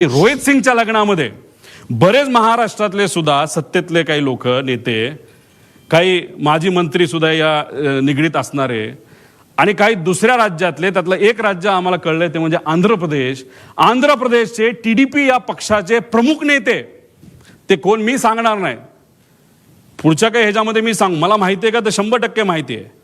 रोहित सिंगच्या लग्नामध्ये बरेच महाराष्ट्रातले सुद्धा सत्तेतले काही लोक नेते, काही माजी मंत्री सुद्धा या निगडीत असणारे आणि काही दुसऱ्या राज्यातले, त्यातलं एक राज्य आम्हाला कळलंय ते म्हणजे आंध्र प्रदेश. आंध्र प्रदेशचे टीडीपी या पक्षाचे प्रमुख नेते, ते कोण मी सांगणार नाही, पुढच्या काही ह्याच्यामध्ये मी सांग, मला माहिती आहे का तर 100% माहिती आहे.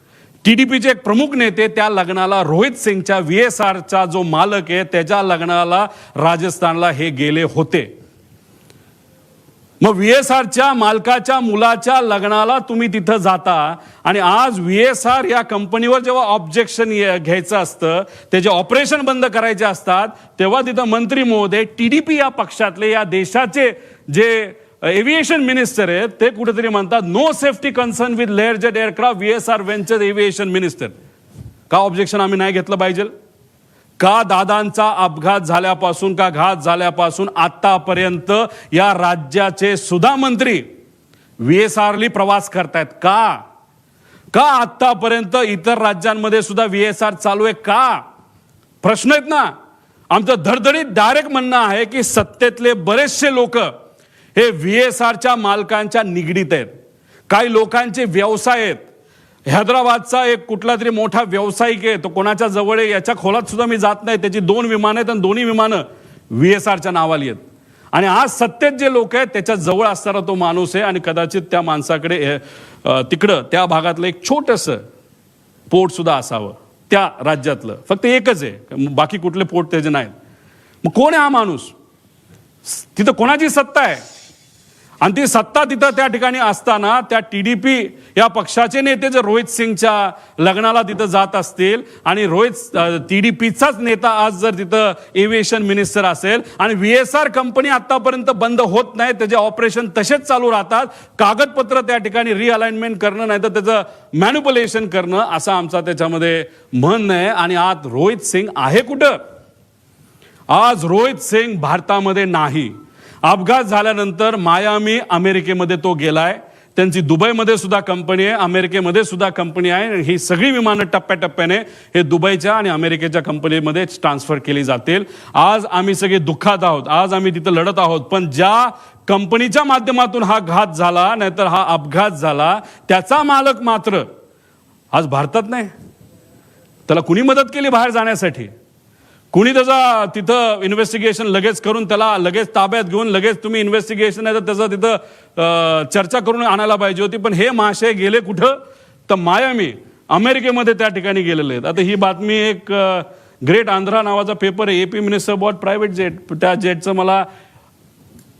टीडीपीचे एक प्रमुख नेते त्या लग्नाला, रोहित सिंगच्या VSRचा जो मालक आहे त्याच्या लग्नाला राजस्थानला हे गेले होते. मग VSRच्या मालकाच्या मुलाच्या लग्नाला तुम्ही तिथं जाता आणि आज VSR या कंपनीवर जेव्हा ऑब्जेक्शन घ्यायचं असतं, त्याचे ऑपरेशन बंद करायचे असतात, तेव्हा तिथं मंत्री महोदय टीडीपी या पक्षातले, या देशाचे जे एव्हिएशन मिनिस्टर आहेत ते कुठेतरी म्हणतात no safety concern with Learjet aircraft VSR venture aviation minister. का ऑब्जेक्शन आम्ही नाही घेतलं पाहिजे? का दादांचा अपघात झाल्यापासून, का घात झाल्यापासून आतापर्यंत या राज्याचे सुद्धा मंत्री VSRली प्रवास करतायत का? का आतापर्यंत इतर राज्यांमध्ये सुद्धा VSR चालू आहे का? प्रश्न आहेत ना. आमचं धडधडीत डायरेक्ट म्हणणं आहे की सत्तेतले बरेचसे लोक हे VSRच्या मालकांच्या निगडीत आहेत. काही लोकांचे व्यवसाय आहेत. हैदराबादचा एक कुठला तरी मोठा व्यावसायिक आहे, तो कोणाच्या जवळ आहे याच्या खोलात सुद्धा मी जात नाही. त्याची 2 विमानं आहेत आणि दोन्ही विमानं VSRच्या नावाली आहेत. आणि आज सत्तेत जे लोक आहेत त्याच्या जवळ असणारा तो माणूस आहे आणि कदाचित त्या माणसाकडे तिकडं त्या भागातलं एक छोटंसं पोर्ट सुद्धा असावं त्या राज्यातलं. फक्त एकच आहे, बाकी कुठले पोर्ट त्याचे नाहीत. मग कोण आहे हा माणूस? तिथं कोणाची सत्ता आहे? आणि ती सत्ता तिथं त्या ठिकाणी असताना त्या टीडीपी या पक्षाचे नेते जर रोहित सिंगच्या लग्नाला तिथं जात असतील आणि टीडीपीचाच नेता आज जर तिथं एव्हिएशन मिनिस्टर असेल आणि VSR कंपनी आतापर्यंत बंद होत नाही, त्याचे ऑपरेशन तसेच चालू राहतात, कागदपत्र त्या ठिकाणी रिअलाइनमेंट करणं नाही तर त्याचं मॅन्युप्युलेशन करणं असं आमचा त्याच्यामध्ये म्हणणं आहे. आणि आज रोहित सिंग आहे कुठं? आज रोहित सिंग भारतामध्ये नाही. अपघात झाल्यानंतर मायामी अमेरिकेमध्ये तो गेलाय. त्यांची दुबईमध्ये सुद्धा कंपनी आहे, अमेरिकेमध्ये सुद्धा कंपनी आहे. ही सगळी विमानं टप्प्याटप्प्याने हे दुबईच्या आणि अमेरिकेच्या कंपनीमध्ये ट्रान्सफर केली जातील. आज आम्ही सगळे दुःखात आहोत, आज आम्ही तिथं लढत आहोत. पण ज्या कंपनीच्या माध्यमातून हा घात झाला, नाहीतर हा अपघात झाला, त्याचा मालक मात्र आज भारतात नाही. त्याला कुणी मदत केली बाहेर जाण्यासाठी? कुणी त्याचा तिथं इन्व्हेस्टिगेशन लगेच करून त्याला लगेच ताब्यात घेऊन लगेच तुम्ही इन्व्हेस्टिगेशन नाही तर त्याचं तिथं चर्चा करून आणायला पाहिजे होती. पण हे महाशय गेले कुठं? तर मायामी अमेरिकेमध्ये त्या ठिकाणी गेलेले आहेत. आता ही बातमी एक ग्रेट आंध्रा नावाचा पेपर आहे, AP minister bought private jet. त्या जेटचं मला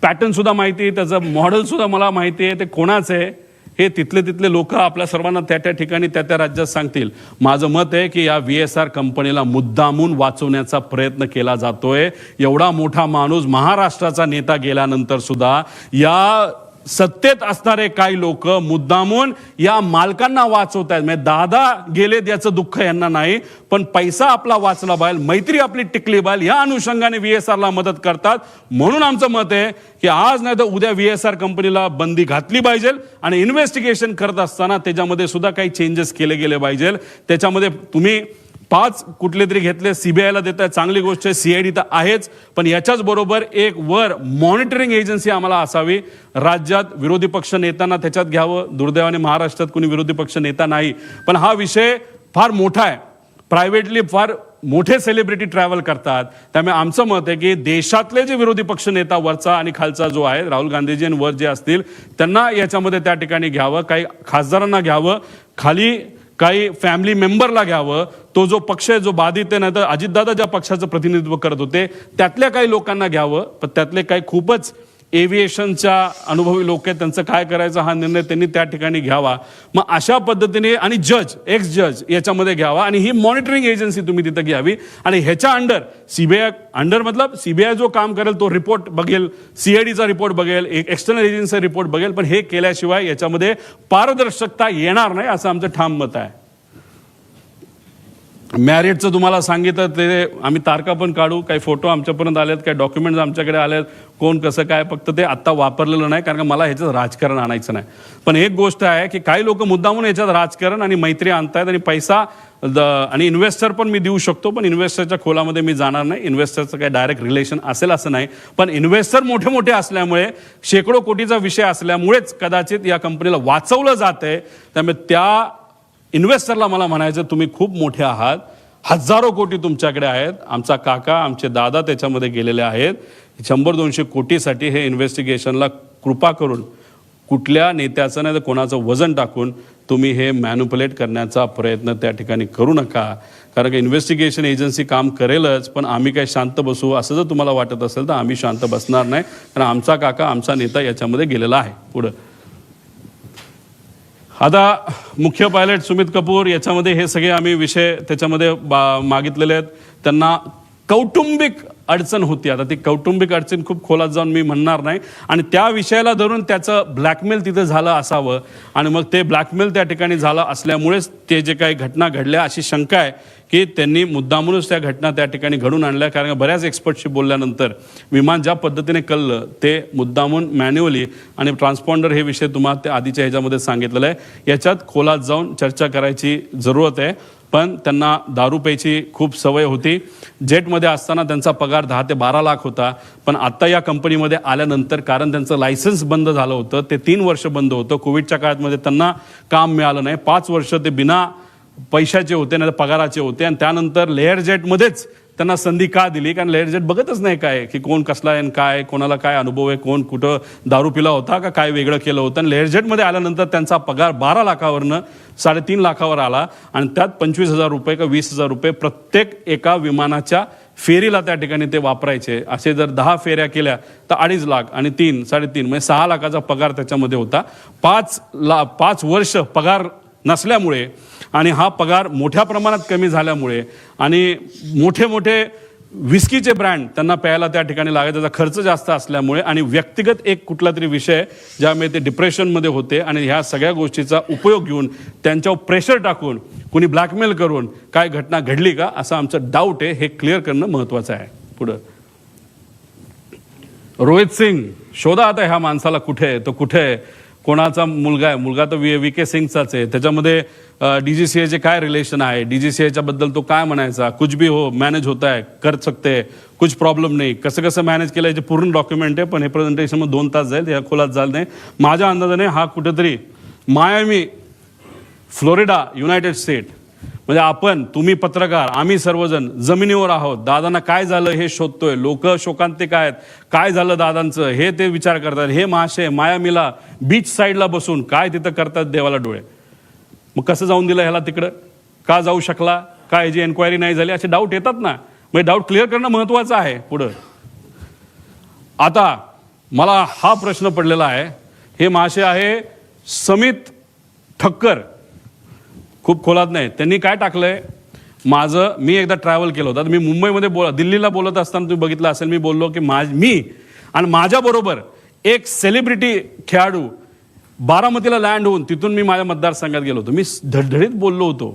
पॅटर्न सुद्धा माहिती आहे, त्याचं मॉडेल सुद्धा मला माहिती आहे, ते कोणाचं आहे हे तिथले लोक आपल्या सर्वांना त्या त्या ठिकाणी त्या त्या राज्यात सांगतील. माझं मत आहे की या VSR कंपनीला मुद्दामून वाचवण्याचा प्रयत्न केला जातोय. एवढा मोठा माणूस, महाराष्ट्राचा नेता गेल्यानंतर सुद्धा या सत्तेत असणारे काही लोक मुद्दामून या मालकांना वाचवत आहेत. म्हणजे दादा गेले याचं दुःख यांना नाही, पण पैसा आपला वाचला पाहिजे, मैत्री आपली टिकली पाहिजे, या अनुषंगाने VSRला मदत करतात. म्हणून आमचं मत आहे की आज नाही तर उद्या VSR कंपनीला बंदी घातली पाहिजे आणि इन्व्हेस्टिगेशन करत असताना त्याच्यामध्ये सुद्धा काही चेंजेस केले गेले पाहिजे. त्याच्यामध्ये तुम्ही 5 कुठले तरी घेतले, CBIला देताय, चांगली गोष्ट आहे, CID तर आहेच, पण याच्याच बरोबर एक वर मॉनिटरिंग एजन्सी आम्हाला असावी. राज्यात विरोधी पक्ष नेत्यांना त्याच्यात घ्यावं. दुर्दैवाने महाराष्ट्रात कुणी विरोधी पक्ष नेता नाही, पण हा विषय फार मोठा आहे. प्रायव्हेटली फार मोठे सेलिब्रिटी ट्रॅव्हल करतात. त्यामुळे आमचं मत आहे की देशातले जे विरोधी पक्ष नेता वरचा आणि खालचा जो आहे, राहुल गांधीजी आणि वर जे असतील त्यांना याच्यामध्ये त्या ठिकाणी घ्यावं, काही खासदारांना घ्यावं, खाली काही फॅमिली मेंबरला घ्यावं. तो जो पक्ष आहे जो बाधित आहे, नाही तर अजितदादा ज्या पक्षाचं प्रतिनिधित्व करत होते त्यातल्या काही लोकांना घ्यावं. पण त्यातले काही खूपच एव्हिएशनच्या अनुभवी लोक आहेत, त्यांचं काय करायचं हा निर्णय त्यांनी त्या ठिकाणी घ्यावा. मग अशा पद्धतीने आणि एक्स जज याच्यामध्ये घ्यावा आणि ही मॉनिटरिंग एजन्सी तुम्ही तिथं घ्यावी. आणि ह्याच्या अंडर CBI जो काम करेल तो रिपोर्ट बघेल, CIDचा रिपोर्ट बघेल, एक एक्सटर्नल एजन्सीचा रिपोर्ट बघेल. पण हे केल्याशिवाय याच्यामध्ये पारदर्शकता येणार नाही असं आमचं ठाम मत आहे. मॅरिटचं तुम्हाला सांगितलं ते आम्ही तारखा पण काढू, काही फोटो आमच्यापर्यंत आलेत, काही डॉक्युमेंट्स आमच्याकडे आलेत, कोण कसं काय, फक्त ते आत्ता वापरलेलं नाही कारण का मला ह्याच्यात राजकारण आणायचं नाही. पण एक गोष्ट आहे की काही लोक मुद्दामून ह्याच्यात राजकारण आणि मैत्री आणतायत आणि पैसा आणि इन्व्हेस्टर पण मी देऊ शकतो, पण इन्व्हेस्टरच्या खोलामध्ये मी जाणार नाही. इन्व्हेस्टरचं काही डायरेक्ट रिलेशन असेल असं नाही, पण इन्व्हेस्टर मोठे मोठे असल्यामुळे शेकडो कोटीचा विषय असल्यामुळेच कदाचित या कंपनीला वाचवलं जातंय. त्यामुळे त्या इन्व्हेस्टरला मला म्हणायचं तुम्ही खूप मोठे आहात, हजारो कोटी तुमच्याकडे आहेत. आमचा काका आमचे दादा त्याच्यामध्ये गेलेले आहेत. 100-200 कोटीसाठी हे इन्व्हेस्टिगेशनला कृपा करून कुठल्या नेत्याचं नाही तर कोणाचं वजन टाकून तुम्ही हे मॅन्युप्युलेट करण्याचा प्रयत्न त्या ठिकाणी करू नका. कारण की इन्व्हेस्टिगेशन एजन्सी काम करेलच, पण आम्ही काय शांत बसू असं जर तुम्हाला वाटत असेल तर आम्ही शांत बसणार नाही. कारण आमचा काका आमचा नेता याच्यामध्ये गेलेला आहे. पुढं आता मुख्य पायलट सुमित कपूर याच्यामध्ये हे सगळे आम्ही विषय त्याच्यामध्ये मागितलेले आहेत. त्यांना कौटुंबिक अडचण होती. आता ती कौटुंबिक अडचण खूप खोलात जाऊन मी म्हणणार नाही, आणि त्या विषयाला धरून त्याचं ब्लॅकमेल तिथे झालं असावं, आणि मग ते ब्लॅकमेल त्या ठिकाणी झालं असल्यामुळेच ते जे काही घटना घडल्या अशी शंका आहे की त्यांनी मुद्दामूनच त्या घटना त्या ठिकाणी घडून आणल्या. कारण बऱ्याच एक्सपर्टशी बोलल्यानंतर विमान ज्या पद्धतीने कळलं ते मुद्दामून मॅन्युअली, आणि ट्रान्सपॉन्डर हे विषय तुम्हाला त्या आधीच्या ह्याच्यामध्ये सांगितलेलं आहे. याच्यात खोलात जाऊन चर्चा करायची जरूरत आहे. पण त्यांना दारू प्यायची खूप सवय होती. जेटमध्ये असताना त्यांचा पगार 10 ते 12 लाख होता, पण आत्ता या कंपनीमध्ये आल्यानंतर कारण त्यांचं लायसन्स बंद झालं होतं, ते 3 वर्ष बंद होतं. कोविडच्या काळामध्ये त्यांना काम मिळालं नाही. 5 वर्ष ते बिना पैशाचे होते, नाही तर पगाराचे होते. आणि त्यानंतर लेअर जेटमध्येच त्यांना संधी का दिली? कारण लेअर जेट बघतच नाही काय की कोण कसला आहे, काय कोणाला काय अनुभव आहे, कोण कुठं दारू पिला होता का काय वेगळं केलं होतं. आणि लेअर जेटमध्ये आल्यानंतर त्यांचा पगार 12 लाखावरनं 3.5 लाखावर आला, आणि त्यात 25,000 रुपये का 20,000 रुपये प्रत्येक एका विमानाच्या फेरीला त्या ठिकाणी ते वापरायचे. असे जर 10 फेऱ्या केल्या तर 2.5 लाख आणि 3, 3.5 म्हणजे 6 लाखाचा पगार त्याच्यामध्ये होता. 5 वर्ष पगार नसल्यामुळे आणि हा पगार मोठ्या प्रमाणात कमी झाल्यामुळे आणि मोठे मोठे विस्कीचे ब्रँड त्यांना प्यायला त्या ठिकाणी लागायचा, त्याचा खर्च जास्त असल्यामुळे आणि व्यक्तिगत एक कुठला तरी विषय ज्यामुळे ते डिप्रेशनमध्ये होते, आणि ह्या सगळ्या गोष्टीचा उपयोग घेऊन त्यांच्यावर प्रेशर टाकून कुणी ब्लॅकमेल करून काय घटना घडली का असं आमचं डाऊट आहे. हे क्लिअर करणं महत्त्वाचं आहे. पुढं रोहित सिंग शोधा आता ह्या माणसाला, कुठे आहे तो, कुठे आहे, कोणाचा मुलगा आहे, मुलगा तर VK सिंगचाच आहे. त्याच्यामध्ये DGCA काय रिलेशन आहे, DGCA बद्दल तो काय म्हणायचा, कुछ भी हो मॅनेज होता है, कर सकते है, कुछ प्रॉब्लेम नाही, कसं कसं मॅनेज केलं याचे पूर्ण डॉक्युमेंट आहे. पण हे प्रेझेंटेशन मग 2 तास जाईल, या खोलात झालं नाही. माझ्या अंदाजाने हा कुठेतरी मायामी, फ्लोरिडा, युनायटेड स्टेट, म्हणजे आपण, तुम्ही पत्रकार, आम्ही सर्वजण जमिनीवर आहोत. दादांना काय झालं हे शोधतोय. लोक शोकांतिक आहेत, काय झालं दादांचं हे ते विचार करतात. हे महाशय मायामीला बीच साईडला बसून काय तिथं करतात देवाला डोळे. मग कसं जाऊन दिलं ह्याला तिकडं, का जाऊ शकला, का ह्याची एन्क्वायरी नाही झाली, असे डाऊट येतात ना. म्हणजे डाऊट क्लिअर करणं महत्त्वाचं आहे. पुढं आता मला हा प्रश्न पडलेला आहे. हे महाशय आहे समित ठक्कर, खूप खोलात नाही. त्यांनी काय टाकलंय, मी एकदा ट्रॅव्हल केलं होतं. मी मुंबईमध्ये दिल्लीला बोलत असताना तुम्ही बघितलं असेल, मी बोललो की मी आणि माझ्याबरोबर एक सेलिब्रिटी खेळाडू बारामतीला लँड होऊन तिथून मी माझ्या मतदारसंघात गेलो होतो. मी धडधडीत बोललो होतो.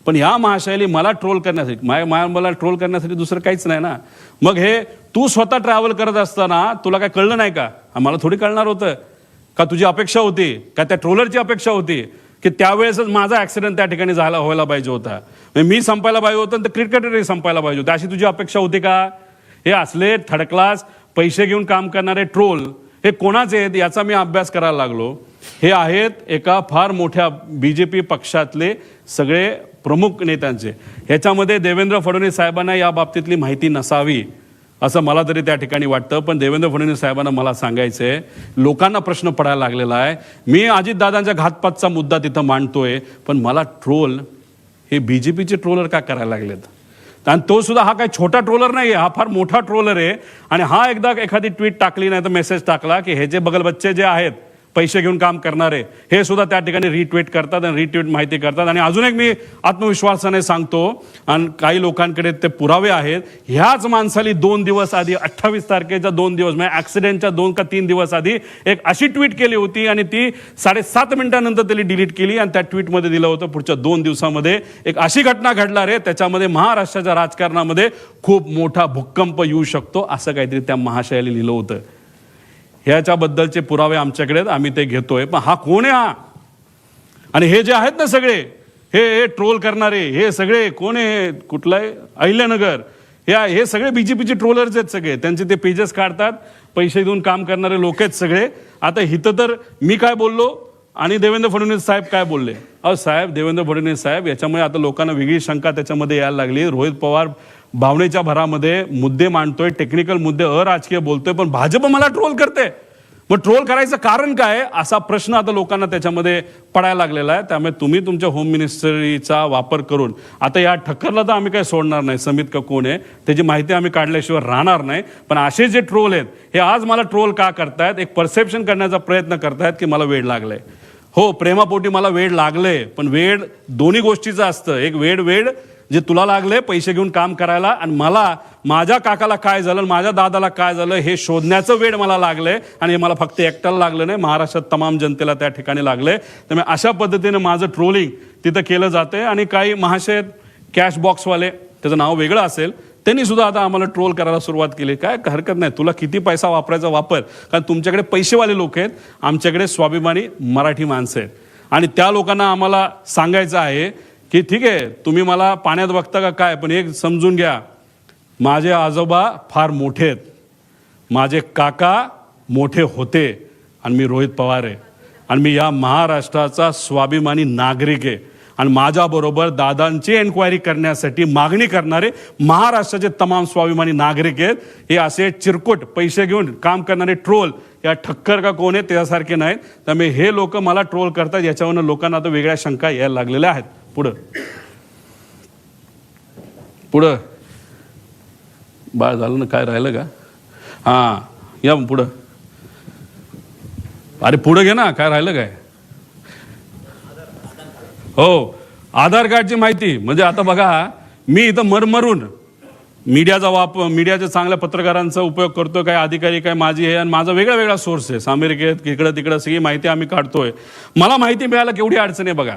पण ह्या महाशयाने मला ट्रोल करण्यासाठी, मला ट्रोल करण्यासाठी दुसरं काहीच नाही ना. मग हे तू स्वतः ट्रॅव्हल करत असताना तुला काय कळलं नाही का? मला थोडी कळणार होतं का? तुझी अपेक्षा होती का, त्या ट्रोलरची अपेक्षा होती की त्यावेळेसच माझा ऍक्सिडेंट त्या ठिकाणी व्हायला पाहिजे होता, मी संपायला पाहिजे होतं, तर क्रिकेटरही संपायला पाहिजे होतं, अशी तुझी अपेक्षा होती का? हे असले थर्ड क्लास पैसे घेऊन काम करणारे ट्रोल हे कोणाचे आहेत याचा मी अभ्यास करायला लागलो. हे आहेत एका फार मोठ्या BJP पक्षातले सगळे प्रमुख नेत्यांचे. ह्याच्यामध्ये देवेंद्र फडणवीस साहेबांना या बाबतीतली माहिती नसावी असं मला तरी त्या ठिकाणी वाटतं. पण देवेंद्र फडणवीस साहेबांना मला सांगायचंय, लोकांना प्रश्न पडायला लागलेला आहे. मी अजितदादांच्या घातपातचा मुद्दा तिथं मांडतोय, पण मला ट्रोल हे BJPचे ट्रोलर का करायला लागलेत? आणि तो सुद्धा हा काही छोटा ट्रोलर नाही आहे, हा फार मोठा ट्रोलर आहे. आणि हा एकदा एखादी ट्विट टाकली नाही तर मेसेज टाकला की हे जे बगल बच्चे जे आहेत पैसे घेऊन काम करणारे हे सुद्धा त्या ठिकाणी रिट्वीट करतात आणि रिट्वीट माहिती करतात. आणि अजून एक मी आत्मविश्वासाने सांगतो, आणि काही लोकांकडे ते पुरावे आहेत, ह्याच माणसाली 2 दिवस आधी 28 तारखेच्या 2 दिवस म्हणजे ऍक्सिडेंटच्या 2 का 3 दिवस आधी एक अशी ट्विट केली होती आणि ती 7.5 मिनिटांनंतर त्यांनी डिलीट केली आणि त्या ट्विटमध्ये दिलं होतं पुढच्या 2 दिवसामध्ये एक अशी घटना घडणार आहे त्याच्यामध्ये महाराष्ट्राच्या राजकारणामध्ये खूप मोठा भूकंप येऊ शकतो असं काहीतरी त्या महाशयाला लिहिलं होतं. ह्याच्याबद्दलचे पुरावे आमच्याकडे आहेत, आम्ही ते घेतोय. पण हा कोण आहे हा? आणि हे जे आहेत ना सगळे हे ट्रोल करणारे हे सगळे कोण आहे? कुठलं आहे? अहिल्यानगर हे सगळे बीजेपीचे ट्रोलर्स आहेत सगळे. त्यांचे ते पेजेस काढतात, पैसे देऊन काम करणारे लोक आहेत सगळे. आता हिथं तर मी काय बोललो आणि देवेंद्र फडणवीस साहेब काय बोलले? अहो साहेब, देवेंद्र फडणवीस साहेब, याच्यामुळे आता लोकांना वेगळी शंका त्याच्यामध्ये यायला लागली. रोहित पवार भावनेच्या भरामध्ये मुद्दे मांडतोय, टेक्निकल मुद्दे, अराजकीय बोलतोय, पण भाजप मला ट्रोल करते. मग ट्रोल करायचं कारण काय असा प्रश्न आता लोकांना त्याच्यामध्ये पडायला लागलेला आहे. त्यामुळे तुम्ही तुमच्या होम मिनिस्ट्रीचा वापर करून आता या ठक्करला तर आम्ही काही सोडणार नाही. समित का कोण आहे त्याची माहिती आम्ही काढल्याशिवाय राहणार नाही. पण असे जे ट्रोल आहेत हे आज मला ट्रोल का करतायत? एक परसेप्शन करण्याचा प्रयत्न करतायत की मला वेळ लागलाय. हो, प्रेमापोटी मला वेळ लागले, पण वेळ दोन्ही गोष्टीचं असतं. एक वेळ जे तुला लागले पैसे घेऊन काम करायला, आणि मला माझ्या काकाला काय झालं, माझ्या दादाला काय झालं हे शोधण्याचं वेळ मला लागलंय. आणि हे मला फक्त एकट्याला लागलं नाही, महाराष्ट्रात तमाम जनतेला त्या ठिकाणी लागलंय. त्यामुळे अशा पद्धतीने माझं ट्रोलिंग तिथं केलं जाते. आणि काही महाशय कॅश बॉक्सवाले, त्याचं नाव वेगळं असेल, त्यांनी सुद्धा आता आम्हाला ट्रोल करायला सुरुवात केली. काय हरकत नाही, तुला किती पैसा वापरायचा वापर, कारण तुमच्याकडे पैसेवाले लोक आहेत, आमच्याकडे स्वाभिमानी मराठी माणसं आहेत. आणि त्या लोकांना आम्हाला सांगायचं आहे की ठीक आहे, तुम्ही मला पाण्यात बघता का काय, पण एक समजून घ्या, माझे आजोबा फार मोठे आहेत, माझे काका मोठे होते, आणि मी रोहित पवार आहे, आणि मी या महाराष्ट्राचा स्वाभिमानी नागरिक आहे. आणि माझ्याबरोबर दादांची एन्क्वायरी करण्यासाठी मागणी करणारे महाराष्ट्राचे तमाम स्वाभिमानी नागरिक आहेत. हे असे चिरकुट पैसे घेऊन काम करणारे ट्रोल या ठक्कर का कोण आहे त्यासारखे नाहीत. त्यामुळे हे लोक मला ट्रोल करतात, याच्यावरनं लोकांना आता वेगळ्या शंका यायला लागलेल्या आहेत. पुढं बाळ झालं ना, काय राहिलं का? हां, या पुढं. अरे पुढं घे ना, काय राहिलं काय? हो, आधार कार्डची माहिती. म्हणजे आता बघा, मी इथं मरमरून मीडियाच्या चांगल्या पत्रकारांचा उपयोग करतोय, काय अधिकारी काय माझी आहे, आणि माझा वेगळा सोर्स आहे. अमेरिकेत इकडं तिकडं सगळी माहिती आम्ही काढतोय. मला माहिती मिळायला केवढी अडचण आहे बघा.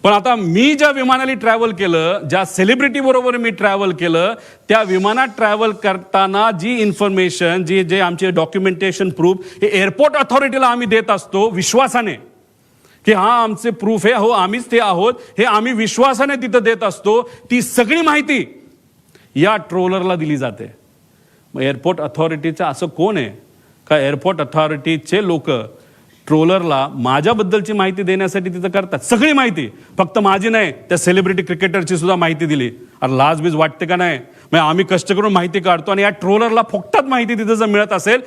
पण आता मी ज्या विमानाने ट्रॅव्हल केलं, ज्या सेलिब्रिटी बरोबर मी ट्रॅव्हल केलं, त्या विमानात ट्रॅव्हल करताना जी इन्फॉर्मेशन, जे आमचे डॉक्युमेंटेशन प्रूफ हे एअरपोर्ट अथॉरिटीला आम्ही देत असतो विश्वासाने, की हा आमचे प्रूफ आहे, हो आम्हीच ते आहोत, हे आम्ही विश्वासाने तिथं देत असतो. ती सगळी माहिती या ट्रोलरला दिली जाते. मग एअरपोर्ट अथॉरिटीचं असं कोण आहे का एअरपोर्ट अथॉरिटीचे लोक ट्रोलरला माझ्याबद्दलची माहिती देण्यासाठी तिथं करतात? सगळी माहिती, फक्त माझी नाही, त्या सेलिब्रिटी क्रिकेटरची सुद्धा माहिती दिली. अरे लाजबीज वाटते का नाही? मग आम्ही कष्ट करून माहिती काढतो आणि या ट्रोलरला फुकटात माहिती तिथं जर मिळत असेल